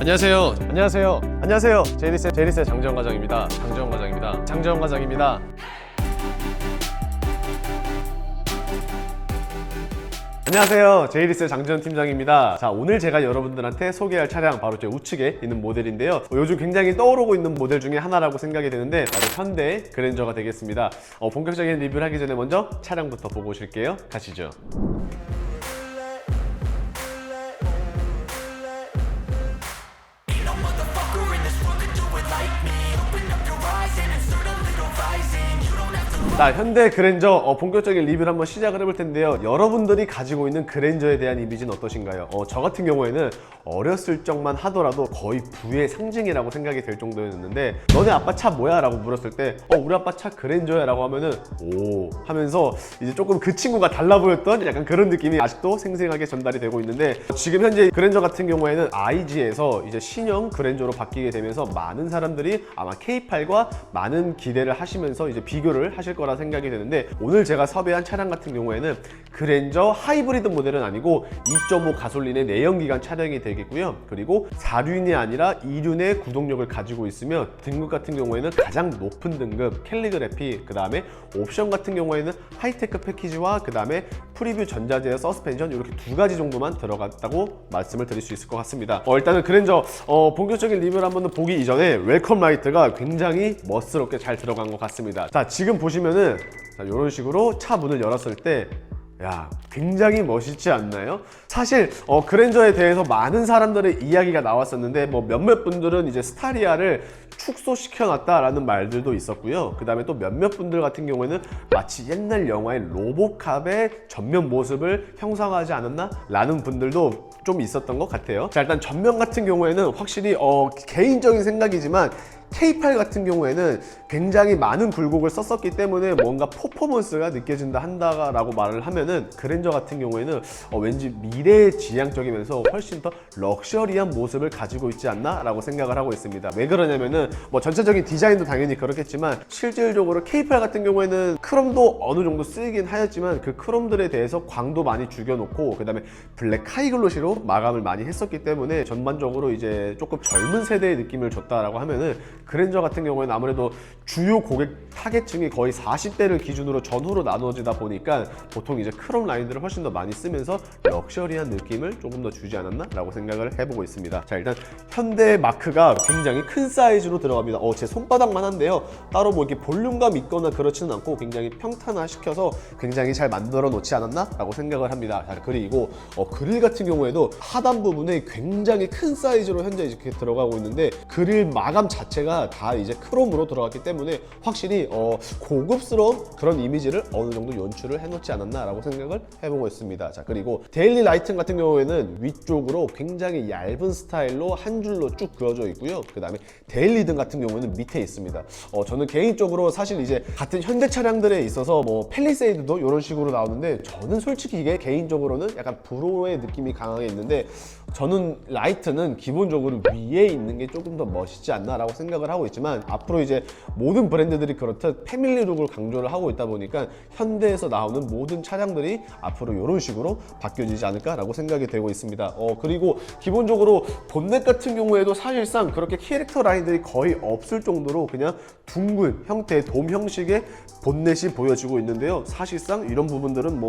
안녕하세요. 안녕하세요. 안녕하세요. 제이리스의 장재원 과장입니다. 장재원 과장입니다. 안녕하세요. 제이리스의 장재원 팀장입니다. 자, 오늘 제가 여러분들한테 소개할 차량 바로 제 우측에 있는 모델인데요. 요즘 굉장히 떠오르고 있는 모델 중에 하나라고 생각이 되는데 바로 현대 그랜저가 되겠습니다. 본격적인 리뷰를 하기 전에 먼저 차량부터 보고 오실게요. 가시죠. 자, 현대 그랜저 본격적인 리뷰를 한번 시작을 해볼 텐데요. 여러분들이 가지고 있는 그랜저에 대한 이미지는 어떠신가요? 저 같은 경우에는 어렸을 적만 하더라도 거의 부의 상징이라고 생각이 될 정도였는데, 너네 아빠 차 뭐야? 라고 물었을 때 우리 아빠 차 그랜저야 라고 하면은 오 하면서 이제 조금 그 친구가 달라 보였던 약간 그런 느낌이 아직도 생생하게 전달이 되고 있는데, 지금 현재 그랜저 같은 경우에는 IG에서 이제 신형 그랜저로 바뀌게 되면서 많은 사람들이 아마 K8과 많은 기대를 하시면서 이제 비교를 하실 거라 생각이 되는데, 오늘 제가 섭외한 차량 같은 경우에는 그랜저 하이브리드 모델은 아니고 2.5 가솔린의 내연기관 차량이 되겠고요. 그리고 4륜이 아니라 2륜의 구동력을 가지고 있으며, 등급 같은 경우에는 가장 높은 등급 캘리그래피, 그 다음에 옵션 같은 경우에는 하이테크 패키지와 그 다음에 프리뷰 전자제어 서스펜션, 이렇게 두 가지 정도만 들어갔다고 말씀을 드릴 수 있을 것 같습니다. 일단은 그랜저 본격적인 리뷰를 한번 보기 이전에 웰컴 라이트가 굉장히 멋스럽게 잘 들어간 것 같습니다. 자, 지금 보시면은 이런 식으로 차 문을 열었을 때 굉장히 멋있지 않나요? 사실 그랜저에 대해서 많은 사람들의 이야기가 나왔었는데, 몇몇 분들은 이제 스타리아를 축소시켜 놨다라는 말들도 있었고요. 그 다음에 또 몇몇 분들 같은 경우에는 마치 옛날 영화의 로보캅의 전면 모습을 형상화하지 않았나? 라는 분들도 좀 있었던 것 같아요. 자, 일단 전면 같은 경우에는 확실히 개인적인 생각이지만 K8 같은 경우에는 굉장히 많은 굴곡을 썼었기 때문에 뭔가 퍼포먼스가 느껴진다 한다라고 말을 하면은, 그랜저 같은 경우에는 왠지 미래지향적이면서 훨씬 더 럭셔리한 모습을 가지고 있지 않나 라고 생각을 하고 있습니다. 왜 그러냐면은 전체적인 디자인도 당연히 그렇겠지만, 실질적으로 K8 같은 경우에는 크롬도 어느 정도 쓰이긴 하였지만 그 크롬들에 대해서 광도 많이 죽여놓고 그 다음에 블랙 하이글로시로 마감을 많이 했었기 때문에 전반적으로 이제 조금 젊은 세대의 느낌을 줬다라고 하면은, 그랜저 같은 경우에는 아무래도 주요 고객 타겟층이 거의 40대를 기준으로 전후로 나누어지다 보니까 보통 이제 크롬 라인들을 훨씬 더 많이 쓰면서 럭셔리한 느낌을 조금 더 주지 않았나 라고 생각을 해보고 있습니다. 자, 일단 현대 마크가 굉장히 큰 사이즈로 들어갑니다. 제 손바닥만 한데요, 따로 이렇게 볼륨감 있거나 그렇지는 않고 굉장히 평탄화시켜서 굉장히 잘 만들어 놓지 않았나 라고 생각을 합니다. 자, 그리고 그릴 같은 경우에도 하단 부분에 굉장히 큰 사이즈로 현재 이렇게 들어가고 있는데, 그릴 마감 자체가 다 이제 크롬으로 들어갔기 때문에 확실히 고급스러운 그런 이미지를 어느 정도 연출을 해놓지 않았나 라고 생각을 해보고 있습니다. 자, 그리고 데일리 라이팅 같은 경우에는 위쪽으로 굉장히 얇은 스타일로 한 줄로 쭉 그어져 있고요. 그 다음에 데일리 등 같은 경우에는 밑에 있습니다. 저는 개인적으로 사실 이제 같은 현대 차량들에 있어서 팰리세이드도 이런 식으로 나오는데, 저는 솔직히 이게 개인적으로는 약간 브로의 느낌이 강하게 있는데, 저는 라이트는 기본적으로 위에 있는 게 조금 더 멋있지 않나 라고 생각을 하고 있지만, 앞으로 이제 모든 브랜드들이 그렇듯 패밀리룩을 강조를 하고 있다 보니까 현대에서 나오는 모든 차량들이 앞으로 이런 식으로 바뀌어지지 않을까 라고 생각이 되고 있습니다. 그리고 기본적으로 본넷 같은 경우에도 사실상 그렇게 캐릭터 라인들이 거의 없을 정도로 그냥 둥근 형태의 돔 형식의 본넷이 보여지고 있는데요, 사실상 이런 부분들은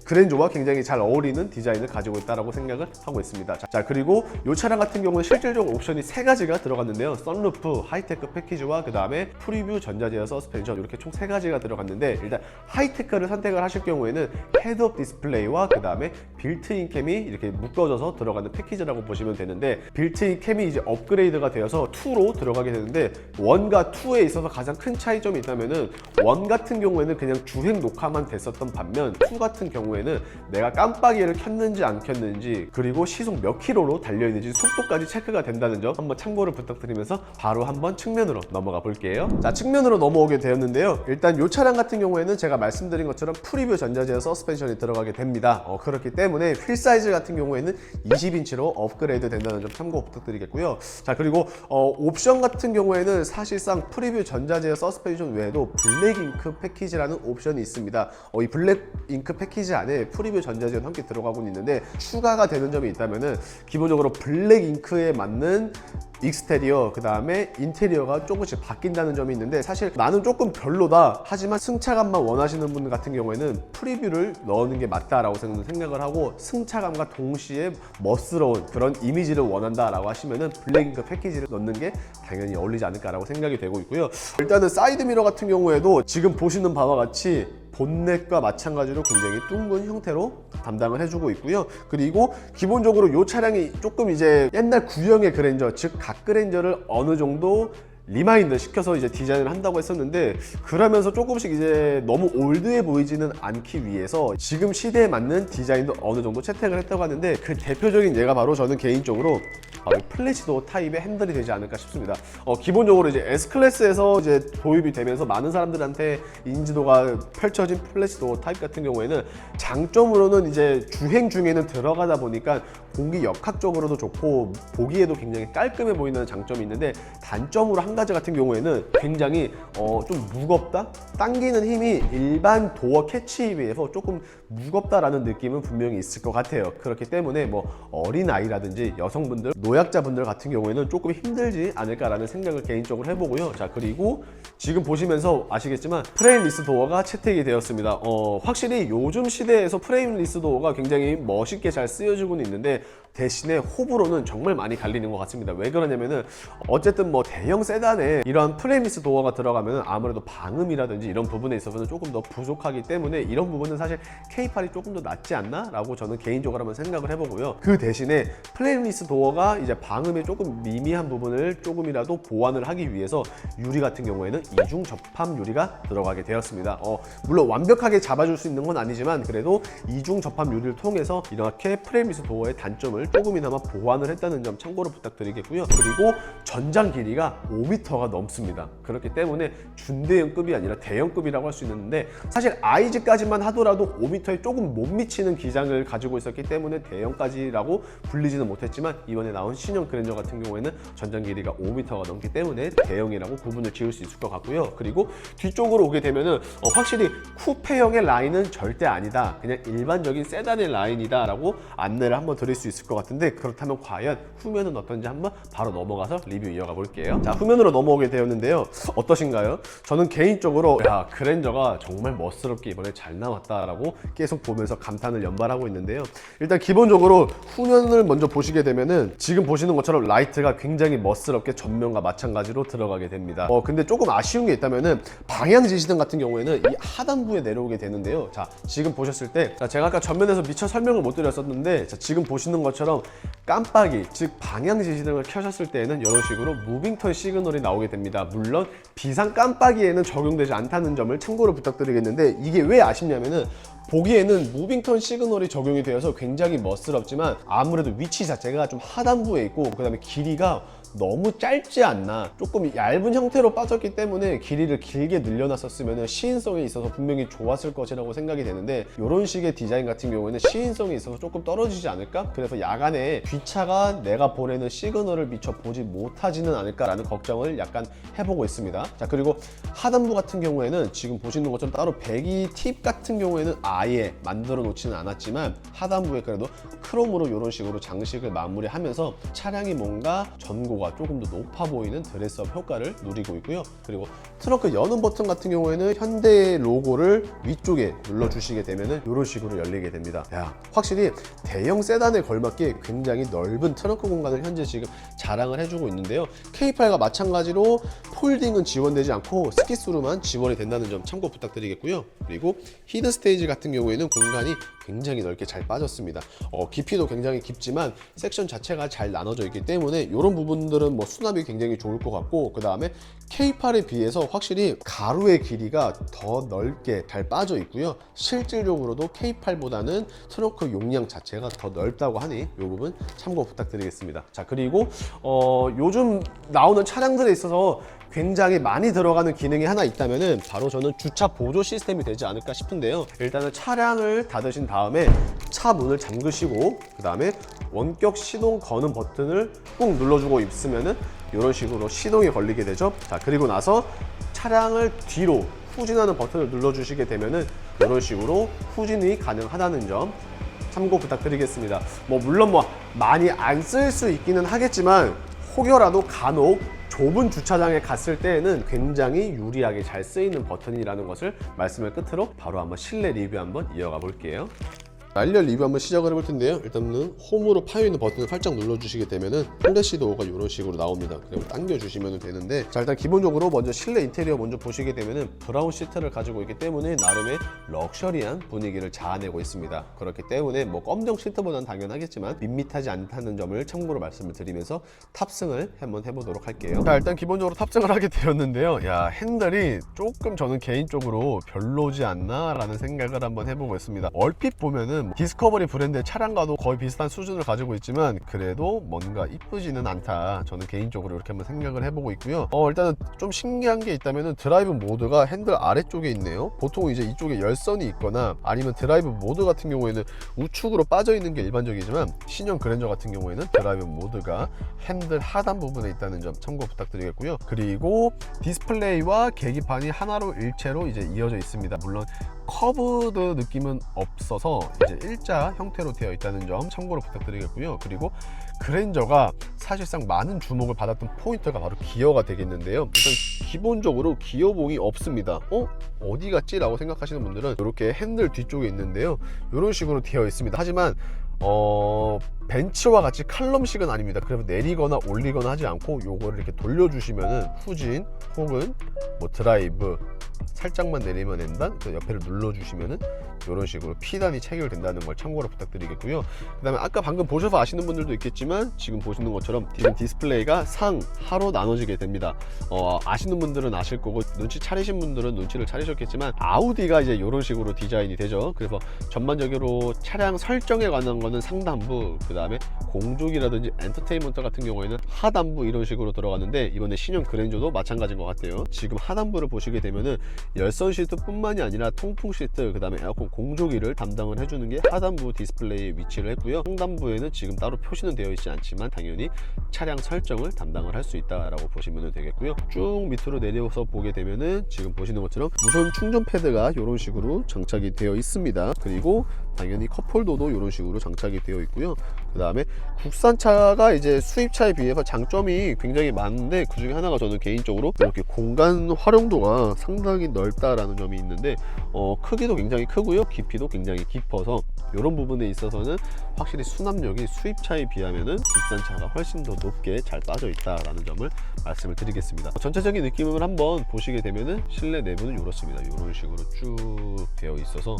그랜저와 굉장히 잘 어울리는 디자인을 가지고 있다고 생각을 하고 있습니다. 자, 그리고 이 차량 같은 경우는 실질적 옵션이 3가지가 들어갔는데요. 썬루프, 하이테크 패키지와 그 다음에 프리뷰 전자제어 서스펜션, 이렇게 총 3가지가 들어갔는데, 일단 하이테크를 선택을 하실 경우에는 헤드업 디스플레이와 그 다음에 빌트인 캠이 이렇게 묶어져서 들어가는 패키지라고 보시면 되는데, 빌트인 캠이 이제 업그레이드가 되어서 2로 들어가게 되는데, 1과 2에 있어서 가장 큰 차이점이 있다면은 1 같은 경우에는 그냥 주행 녹화만 됐었던 반면, 2 같은 경우에는 내가 깜빡이를 켰는지 안 켰는지, 그리고 시속 몇 킬로로 달려있는지 속도까지 체크가 된다는 점 한번 참고를 부탁드리면서 바로 한번 측면으로 넘어가 볼게요. 자, 측면으로 넘어오게 되었는데요, 일단 이 차량 같은 경우에는 제가 말씀드린 것처럼 프리뷰 전자제어 서스펜션이 들어가게 됩니다. 그렇기 때문에 휠 사이즈 같은 경우에는 20인치로 업그레이드 된다는 점 참고 부탁드리겠고요. 자, 그리고 옵션 같은 경우에는 사실상 프리뷰 전자제어 서스펜션 외에도 블랙 잉크 패키지라는 옵션이 있습니다. 이 블랙 잉크 패키지 안에 프리뷰 전자제어도 함께 들어가고 있는데, 추가가 되는 점이 있다면은 기본적으로 블랙 잉크에 맞는 익스테리어, 그 다음에 인테리어가 조금씩 바뀐다는 점이 있는데, 사실 나는 조금 별로다 하지만 승차감만 원하시는 분 같은 경우에는 프리뷰를 넣는 게 맞다라고 생각을 하고, 승차감과 동시에 멋스러운 그런 이미지를 원한다라고 하시면은 블랙잉크 패키지를 넣는 게 당연히 어울리지 않을까라고 생각이 되고 있고요. 일단은 사이드미러 같은 경우에도 지금 보시는 바와 같이 본넷과 마찬가지로 굉장히 둥근 형태로 담당을 해주고 있고요. 그리고 기본적으로 이 차량이 조금 이제 옛날 구형의 그랜저, 즉 각 그랜저를 어느 정도 리마인드 시켜서 이제 디자인을 한다고 했었는데, 그러면서 조금씩 이제 너무 올드해 보이지는 않기 위해서 지금 시대에 맞는 디자인도 어느 정도 채택을 했다고 하는데, 그 대표적인 예가 바로 저는 개인적으로 플래시도어 타입의 핸들이 되지 않을까 싶습니다. 기본적으로 이제 S클래스에서 이제 도입이 되면서 많은 사람들한테 인지도가 펼쳐진 플래시도어 타입 같은 경우에는 장점으로는 이제 주행 중에는 들어가다 보니까 공기 역학적으로도 좋고 보기에도 굉장히 깔끔해 보이는 장점이 있는데, 단점으로 한 가지 같은 경우에는 굉장히 좀 무겁다? 당기는 힘이 일반 도어 캐치에 비해서 조금 무겁다라는 느낌은 분명히 있을 것 같아요. 그렇기 때문에 뭐 어린아이라든지 여성분들, 노약자분들 같은 경우에는 조금 힘들지 않을까라는 생각을 개인적으로 해보고요. 자, 그리고 지금 보시면서 아시겠지만 프레임리스 도어가 채택이 되었습니다. 확실히 요즘 시대에서 프레임리스 도어가 굉장히 멋있게 잘 쓰여지고는 있는데, 대신에 호불호는 정말 많이 갈리는 것 같습니다. 왜 그러냐면은 어쨌든 뭐 대형 세단에 이런 프레임리스 도어가 들어가면 아무래도 방음이라든지 이런 부분에 있어서는 조금 더 부족하기 때문에 이런 부분은 사실 K8이 조금 더 낫지 않나? 라고 저는 개인적으로 한번 생각을 해보고요. 그 대신에 프레임리스 도어가 이제 방음에 조금 미미한 부분을 조금이라도 보완을 하기 위해서 유리 같은 경우에는 이중 접합 유리가 들어가게 되었습니다. 물론 완벽하게 잡아줄 수 있는 건 아니지만 그래도 이중 접합 유리를 통해서 이렇게 프레임리스 도어의 단점을 조금이나마 보완을 했다는 점 참고로 부탁드리겠고요. 그리고 전장 길이가 5m가 넘습니다. 그렇기 때문에 준대형급이 아니라 대형급이라고 할 수 있는데, 사실 IG까지만 하더라도 5m에 조금 못 미치는 기장을 가지고 있었기 때문에 대형까지라고 불리지는 못했지만, 이번에 나온 신형 그랜저 같은 경우에는 전장 길이가 5m가 넘기 때문에 대형이라고 구분을 지을 수 있을 것 같고요. 그리고 뒤쪽으로 오게 되면은 확실히 쿠페형의 라인은 절대 아니다, 그냥 일반적인 세단의 라인이다 라고 안내를 한번 드릴 수 있을 것 같은데, 그렇다면 과연 후면은 어떤지 한번 바로 넘어가서 리뷰 이어가 볼게요. 자, 후면으로 넘어오게 되었는데요. 어떠신가요? 저는 개인적으로 그랜저가 정말 멋스럽게 이번에 잘 나왔다라고 계속 보면서 감탄을 연발하고 있는데요. 일단 기본적으로 후면을 먼저 보시게 되면은 지금 보시는 것처럼 라이트가 굉장히 멋스럽게 전면과 마찬가지로 들어가게 됩니다. 근데 조금 아쉬운 게 있다면은 방향 지시등 같은 경우에는 이 하단부에 내려오게 되는데요. 자, 지금 보셨을 때, 제가 아까 전면에서 미처 설명을 못 드렸었는데, 자, 지금 보시는 것처럼 깜빡이, 즉 방향 지시등을 켜셨을 때에는 이런 식으로 무빙턴 시그널이 나오게 됩니다. 물론 비상 깜빡이에는 적용되지 않다는 점을 참고로 부탁드리겠는데, 이게 왜 아쉽냐면은 보기에는 무빙턴 시그널이 적용이 되어서 굉장히 멋스럽지만 아무래도 위치 자체가 좀 하단부에 있고, 그 다음에 길이가 너무 짧지 않나, 조금 얇은 형태로 빠졌기 때문에 길이를 길게 늘려놨었으면 시인성이 있어서 분명히 좋았을 것이라고 생각이 되는데, 이런 식의 디자인 같은 경우에는 시인성이 있어서 조금 떨어지지 않을까? 그래서 야간에 뒷차가 내가 보내는 시그널을 미처 보지 못하지는 않을까라는 걱정을 약간 해보고 있습니다. 자, 그리고 하단부 같은 경우에는 지금 보시는 것처럼 따로 배기 팁 같은 경우에는 아예 만들어 놓지는 않았지만, 하단부에 그래도 크롬으로 이런 식으로 장식을 마무리하면서 차량이 뭔가 전고가 조금 더 높아 보이는 드레스업 효과를 누리고 있고요. 그리고 트렁크 여는 버튼 같은 경우에는 현대 로고를 위쪽에 눌러주시게 되면은 이런 식으로 열리게 됩니다. 확실히 대형 세단에 걸맞게 굉장히 넓은 트렁크 공간을 현재 지금 자랑을 해주고 있는데요. K8과 마찬가지로 폴딩은 지원되지 않고 스키스루만 지원이 된다는 점 참고 부탁드리겠고요. 그리고 히든 스테이지 같은 경우에는 공간이 굉장히 넓게 잘 빠졌습니다. 깊이도 굉장히 깊지만 섹션 자체가 잘 나눠져 있기 때문에 이런 부분들은 뭐 수납이 굉장히 좋을 것 같고, 그 다음에 K8에 비해서 확실히 가로의 길이가 더 넓게 잘 빠져 있고요. 실질적으로도 K8보다는 트렁크 용량 자체가 더 넓다고 하니 이 부분 참고 부탁드리겠습니다. 자, 그리고 요즘 나오는 차량들에 있어서 굉장히 많이 들어가는 기능이 하나 있다면은 바로 저는 주차 보조 시스템이 되지 않을까 싶은데요. 일단은 차량을 닫으신 다음에 차 문을 잠그시고, 그 다음에 원격 시동 거는 버튼을 꾹 눌러주고 있으면은 이런 식으로 시동이 걸리게 되죠. 자, 그리고 나서 차량을 뒤로 후진하는 버튼을 눌러주시게 되면은 이런 식으로 후진이 가능하다는 점, 참고 부탁드리겠습니다. 물론 많이 안 쓸 수 있기는 하겠지만 혹여라도 간혹 좁은 주차장에 갔을 때에는 굉장히 유리하게 잘 쓰이는 버튼이라는 것을 말씀을 끝으로 바로 한번 실내 리뷰 한번 이어가 볼게요. 1열 리뷰 한번 시작을 해볼 텐데요. 일단은 홈으로 파여있는 버튼을 살짝 눌러주시게 되면은 플래시 도어가 이런 식으로 나옵니다. 그리고 당겨주시면 되는데, 자 일단 기본적으로 먼저 실내 인테리어 먼저 보시게 되면은 브라운 시트를 가지고 있기 때문에 나름의 럭셔리한 분위기를 자아내고 있습니다. 그렇기 때문에 검정 시트보다는 당연하겠지만 밋밋하지 않다는 점을 참고로 말씀을 드리면서 탑승을 한번 해보도록 할게요. 자 일단 기본적으로 탑승을 하게 되었는데요. 핸들이 조금 저는 개인적으로 별로지 않나 라는 생각을 한번 해보고 있습니다. 얼핏 보면은 디스커버리 브랜드의 차량과도 거의 비슷한 수준을 가지고 있지만 그래도 뭔가 이쁘지는 않다, 저는 개인적으로 이렇게 한번 생각을 해보고 있고요. 일단은 좀 신기한 게 있다면은 드라이브 모드가 핸들 아래쪽에 있네요. 보통 이제 이쪽에 열선이 있거나 아니면 드라이브 모드 같은 경우에는 우측으로 빠져 있는 게 일반적이지만 신형 그랜저 같은 경우에는 드라이브 모드가 핸들 하단 부분에 있다는 점 참고 부탁드리겠고요. 그리고 디스플레이와 계기판이 하나로 일체로 이제 이어져 있습니다. 물론 커브드 느낌은 없어서 이제 일자 형태로 되어 있다는 점 참고로 부탁드리겠고요. 그리고 그랜저가 사실상 많은 주목을 받았던 포인트가 바로 기어가 되겠는데요. 일단 기본적으로 기어봉이 없습니다. 어디 갔지? 라고 생각하시는 분들은 이렇게 핸들 뒤쪽에 있는데요. 이런 식으로 되어 있습니다. 하지만 벤츠와 같이 칼럼식은 아닙니다. 그래서 내리거나 올리거나 하지 않고 요거를 이렇게 돌려주시면은 후진 혹은 드라이브 살짝만 내리면 된다. 그 옆에를 눌러주시면은 이런 식으로 P단이 체결된다는 걸 참고로 부탁드리겠고요. 그 다음에 아까 방금 보셔서 아시는 분들도 있겠지만 지금 보시는 것처럼 지금 디스플레이가 상, 하로 나눠지게 됩니다. 아시는 분들은 아실 거고 눈치 차리신 분들은 눈치를 차리셨겠지만 아우디가 이제 이런 식으로 디자인이 되죠. 그래서 전반적으로 차량 설정에 관한 거는 상단부, 그 다음에 공조기라든지 엔터테인먼트 같은 경우에는 하단부 이런 식으로 들어갔는데 이번에 신형 그랜저도 마찬가지인 것 같아요. 지금 하단부를 보시게 되면은 열선 시트 뿐만이 아니라 통풍 시트, 그 다음에 에어컨 공조기를 담당을 해주는 게 하단부 디스플레이에 위치를 했고요. 상단부에는 지금 따로 표시는 되어 있지 않지만 당연히 차량 설정을 담당을 할 수 있다라고 보시면 되겠고요. 쭉 밑으로 내려서 보게 되면은 지금 보시는 것처럼 무선 충전 패드가 이런 식으로 장착이 되어 있습니다. 그리고 당연히 컵홀더도 이런 식으로 장착이 되어 있고요. 그 다음에 국산차가 이제 수입차에 비해서 장점이 굉장히 많은데 그 중에 하나가 저는 개인적으로 이렇게 공간 활용도가 상당히 넓다라는 점이 있는데 크기도 굉장히 크고요. 깊이도 굉장히 깊어서 이런 부분에 있어서는 확실히 수납력이 수입차에 비하면은 국산차가 훨씬 더 높게 잘 빠져 있다라는 점을 말씀을 드리겠습니다. 전체적인 느낌을 한번 보시게 되면은 실내 내부는 이렇습니다. 이런 식으로 쭉 되어 있어서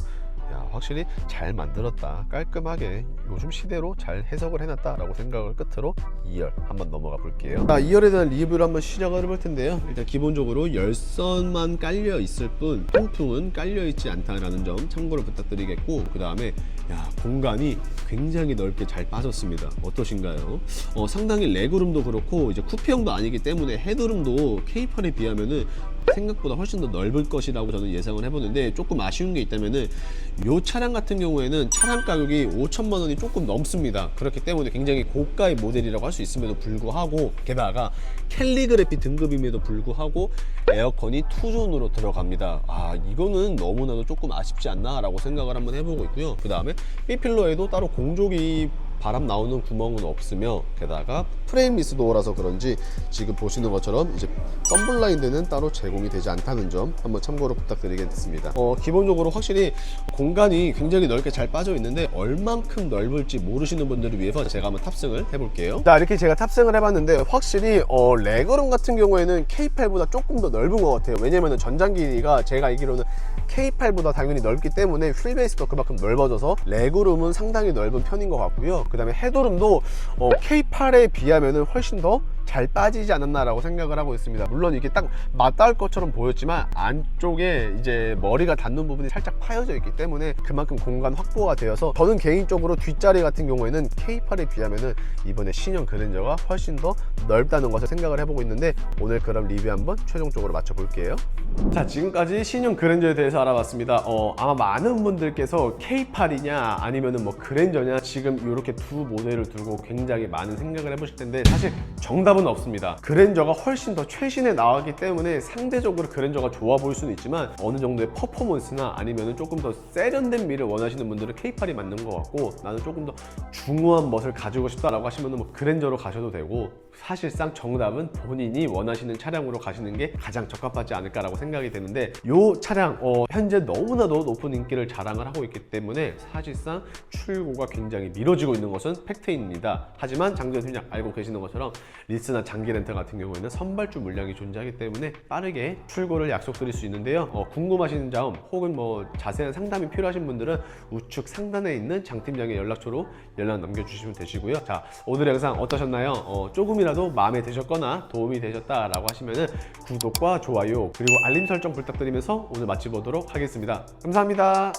확실히 잘 만들었다, 깔끔하게 요즘 시대로 잘 해석을 해놨다 라고 생각을 끝으로 2열 한번 넘어가 볼게요. 자, 2열에 대한 리뷰를 한번 시작을 해볼 텐데요. 일단 기본적으로 열선만 깔려 있을 뿐 통풍은 깔려 있지 않다라는 점 참고를 부탁드리겠고, 그 다음에 공간이 굉장히 넓게 잘 빠졌습니다. 어떠신가요? 상당히 레그룸도 그렇고 이제 쿠페형도 아니기 때문에 헤드룸도 K8에 비하면은 생각보다 훨씬 더 넓을 것이라고 저는 예상을 해보는데, 조금 아쉬운 게 있다면은 이 차량 같은 경우에는 차량 가격이 5천만 원이 조금 넘습니다. 그렇기 때문에 굉장히 고가의 모델이라고 할 수 있음에도 불구하고, 게다가 캘리그래피 등급임에도 불구하고 에어컨이 투존으로 들어갑니다. 이거는 너무나도 조금 아쉽지 않나 라고 생각을 한번 해보고 있고요. 그 다음에 B필러에도 따로 공조기 바람 나오는 구멍은 없으며, 게다가 프레임리스 도어라서 그런지 지금 보시는 것처럼 이제 썬블라인드는 따로 제공이 되지 않다는 점 한번 참고로 부탁드리겠습니다. 기본적으로 확실히 공간이 굉장히 넓게 잘 빠져 있는데 얼만큼 넓을지 모르시는 분들을 위해서 제가 한번 탑승을 해볼게요. 자, 이렇게 제가 탑승을 해봤는데 확실히 레그룸 같은 경우에는 K8보다 조금 더 넓은 것 같아요. 왜냐면은 전장 길이가 제가 알기로는 K8보다 당연히 넓기 때문에 휠베이스도 그만큼 넓어져서 레그룸은 상당히 넓은 편인 것 같고요. 그 다음에 헤드룸도 K8에 비하면은 훨씬 더 잘 빠지지 않았나라고 생각을 하고 있습니다. 물론 이게 딱 맞닿을 것처럼 보였지만 안쪽에 이제 머리가 닿는 부분이 살짝 파여져 있기 때문에 그만큼 공간 확보가 되어서 저는 개인적으로 뒷자리 같은 경우에는 K8에 비하면은 이번에 신형 그랜저가 훨씬 더 넓다는 것을 생각을 해보고 있는데, 오늘 그럼 리뷰 한번 최종적으로 맞춰볼게요. 자, 지금까지 신형 그랜저에 대해서 알아봤습니다. 아마 많은 분들께서 K8이냐 아니면은 그랜저냐 지금 이렇게 두 모델을 두고 굉장히 많은 생각을 해보실 텐데, 사실 정답은 정답은 없습니다. 그랜저가 훨씬 더 최신에 나왔기 때문에 상대적으로 그랜저가 좋아 보일 수는 있지만 어느 정도의 퍼포먼스나 아니면 조금 더 세련된 미를 원하시는 분들은 K8이 맞는 것 같고, 나는 조금 더 중후한 멋을 가지고 싶다라고 하시면 뭐 그랜저로 가셔도 되고, 사실상 정답은 본인이 원하시는 차량으로 가시는 게 가장 적합하지 않을까라고 생각이 되는데, 이 차량 현재 너무나도 높은 인기를 자랑을 하고 있기 때문에 사실상 출고가 굉장히 미뤄지고 있는 것은 팩트입니다. 하지만 장도연 팀장 알고 계시는 것처럼 리스나 장기 렌터 같은 경우에는 선발주 물량이 존재하기 때문에 빠르게 출고를 약속드릴 수 있는데요. 궁금하신 점 혹은 뭐 자세한 상담이 필요하신 분들은 우측 상단에 있는 장 팀장의 연락처로 연락 남겨주시면 되시고요. 자, 오늘 영상 어떠셨나요? 조금이라도 마음에 드셨거나 도움이 되셨다라고 하시면은 구독과 좋아요 그리고 알림 설정 부탁드리면서 오늘 마치보도록 하겠습니다. 감사합니다.